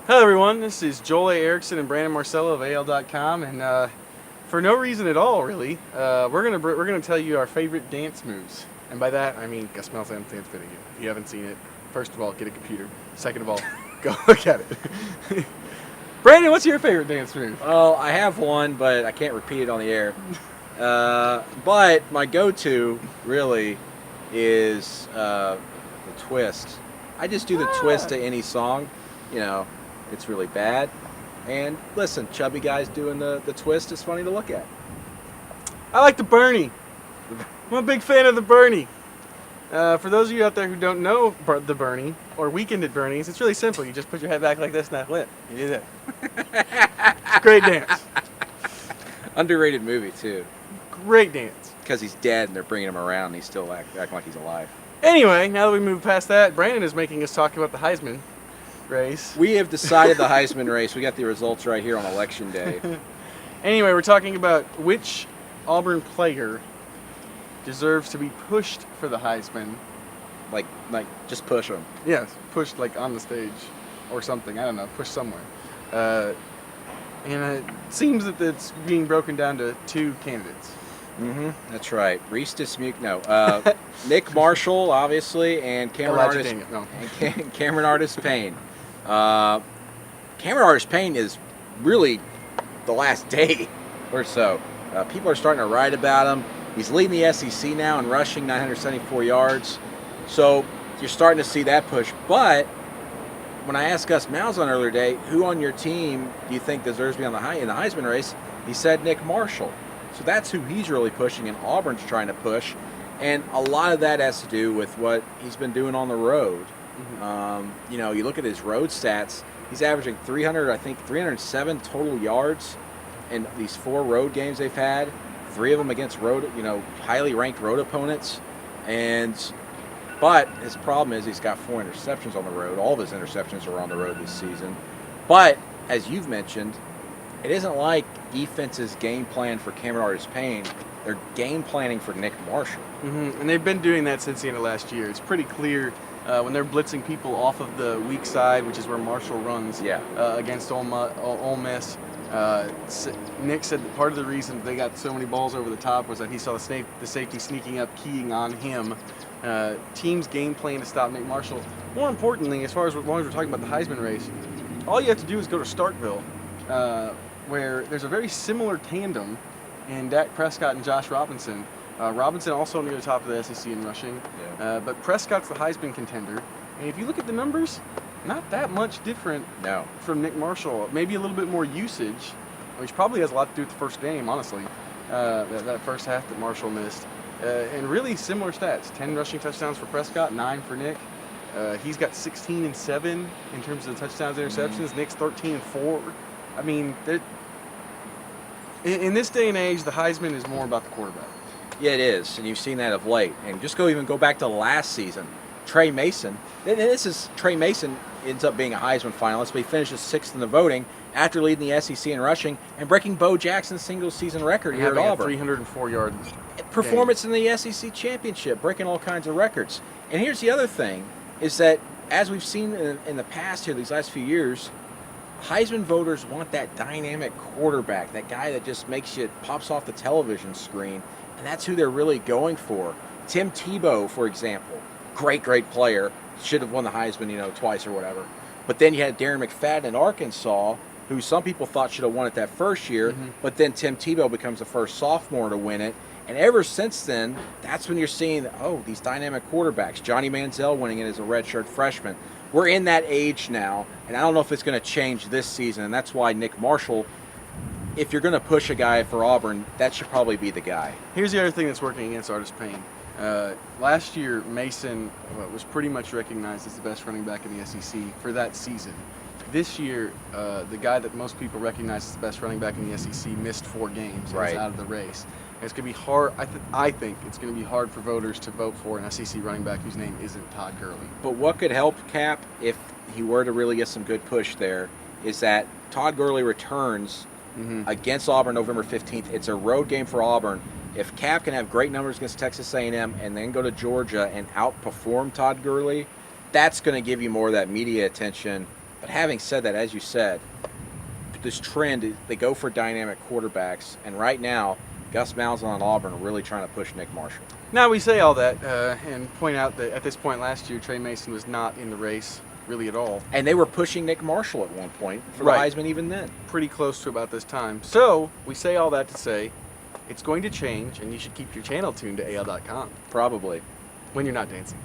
Hello everyone, this is Joel A. Erickson and Brandon Marcello of AL.com, and for no reason at all, really, we're gonna tell you our favorite dance moves, and by that I mean Gus Malzahn's dance video. If you haven't seen it, first of all, get a computer. Second of all, go look at it. Brandon, what's your favorite dance move? Well, I have one, but I can't repeat it on the air. But my go-to really is the twist. I just do the twist to any song. You know, it's really bad. And listen, chubby guys doing the twist is funny to look at. I like the Bernie. I'm a big fan of the Bernie. For those of you out there who don't know the Bernie or Weekend at Bernie's, it's really simple. You just put your head back like this and that lip. You do that. It's a great dance. Underrated movie too, Great dance. because he's dead and they're bringing him around and he's still acting like he's alive. Anyway, now that we move past that, Brandon is making us talk about the Heisman race. We have decided the Heisman race. We got the results right here on Election Day. Anyway, we're talking about which Auburn player deserves to be pushed for the Heisman. like just push him. Yes, pushed like on the stage or something. I don't know, pushed somewhere. And it seems that it's being broken down to two candidates. That's right. Reese Dismuke, no. Nick Marshall, obviously, and Cameron Elijah Artis. Daniel, no. And Cameron Artis Payne. Cameron Artis Payne is really the last day or so. People are starting to write about him. He's leading the SEC now in rushing, 974 yards. So you're starting to see that push. But when I asked Gus Malzahn earlier today, who on your team do you think deserves to be in the Heisman race, he said Nick Marshall. So that's who he's really pushing, and Auburn's trying to push. And a lot of that has to do with what he's been doing on the road. You look at his road stats, he's averaging 307 total yards in these 4 road games they've had, 3 of them against highly ranked road opponents. But his problem is he's got 4 interceptions on the road. All of his interceptions are on the road this season. But, as you've mentioned, it isn't like defenses game plan for Cameron Artis Payne. They're game planning for Nick Marshall. And they've been doing that since the end of last year. It's pretty clear when they're blitzing people off of the weak side, which is where Marshall runs against Ole Miss. Nick said that part of the reason they got so many balls over the top was that he saw the safety sneaking up, keying on him. Teams game plan to stop Nick Marshall. More importantly, as long as we're talking about the Heisman race, all you have to do is go to Starkville, where there's a very similar tandem in Dak Prescott and Josh Robinson. Robinson also near the top of the SEC in rushing, but Prescott's the Heisman contender. And if you look at the numbers, not that much different from Nick Marshall. Maybe a little bit more usage, which probably has a lot to do with the first game, honestly. That first half that Marshall missed. And really similar stats. 10 rushing touchdowns for Prescott, 9 for Nick. He's got 16 and 7 in terms of the touchdowns, interceptions. Nick's 13 and 4. I mean, in this day and age, the Heisman is more about the quarterback. Yeah, it is, and you've seen that of late. And just go back to last season. Trey Mason. Trey Mason ends up being a Heisman finalist, but he finishes 6th in the voting after leading the SEC in rushing and breaking Bo Jackson's single-season record here at Auburn. 304 yard performance in the SEC championship, breaking all kinds of records. And here's the other thing, is that as we've seen in the past here, these last few years, Heisman voters want that dynamic quarterback, that guy that just pops off the television screen, and that's who they're really going for. Tim Tebow, for example, great player, should have won the Heisman, twice or whatever. But then you had Darren McFadden in Arkansas, who some people thought should have won it that first year, but then Tim Tebow becomes the first sophomore to win it. And ever since then, that's when you're seeing, these dynamic quarterbacks. Johnny Manziel winning it as a redshirt freshman. We're in that age now, and I don't know if it's going to change this season, and that's why Nick Marshall, if you're going to push a guy for Auburn, that should probably be the guy. Here's the other thing that's working against Artis Payne. Last year, Mason was pretty much recognized as the best running back in the SEC for that season. This year, the guy that most people recognize as the best running back in the SEC missed 4 games and is out of the race. And it's going to be hard. I think it's going to be hard for voters to vote for an SEC running back whose name isn't Todd Gurley. But what could help Cap if he were to really get some good push there is that Todd Gurley returns against Auburn November 15th. It's a road game for Auburn. If Cap can have great numbers against Texas A&M and then go to Georgia and outperform Todd Gurley, that's going to give you more of that media attention But having said that, as you said, this trend, they go for dynamic quarterbacks, and right now, Gus Malzahn and Auburn are really trying to push Nick Marshall. Now we say all that and point out that at this point last year, Trey Mason was not in the race really at all. And they were pushing Nick Marshall at one point for Right. the Heisman even then. Pretty close to about this time. So we say all that to say it's going to change, and you should keep your channel tuned to AL.com Probably. when you're not dancing.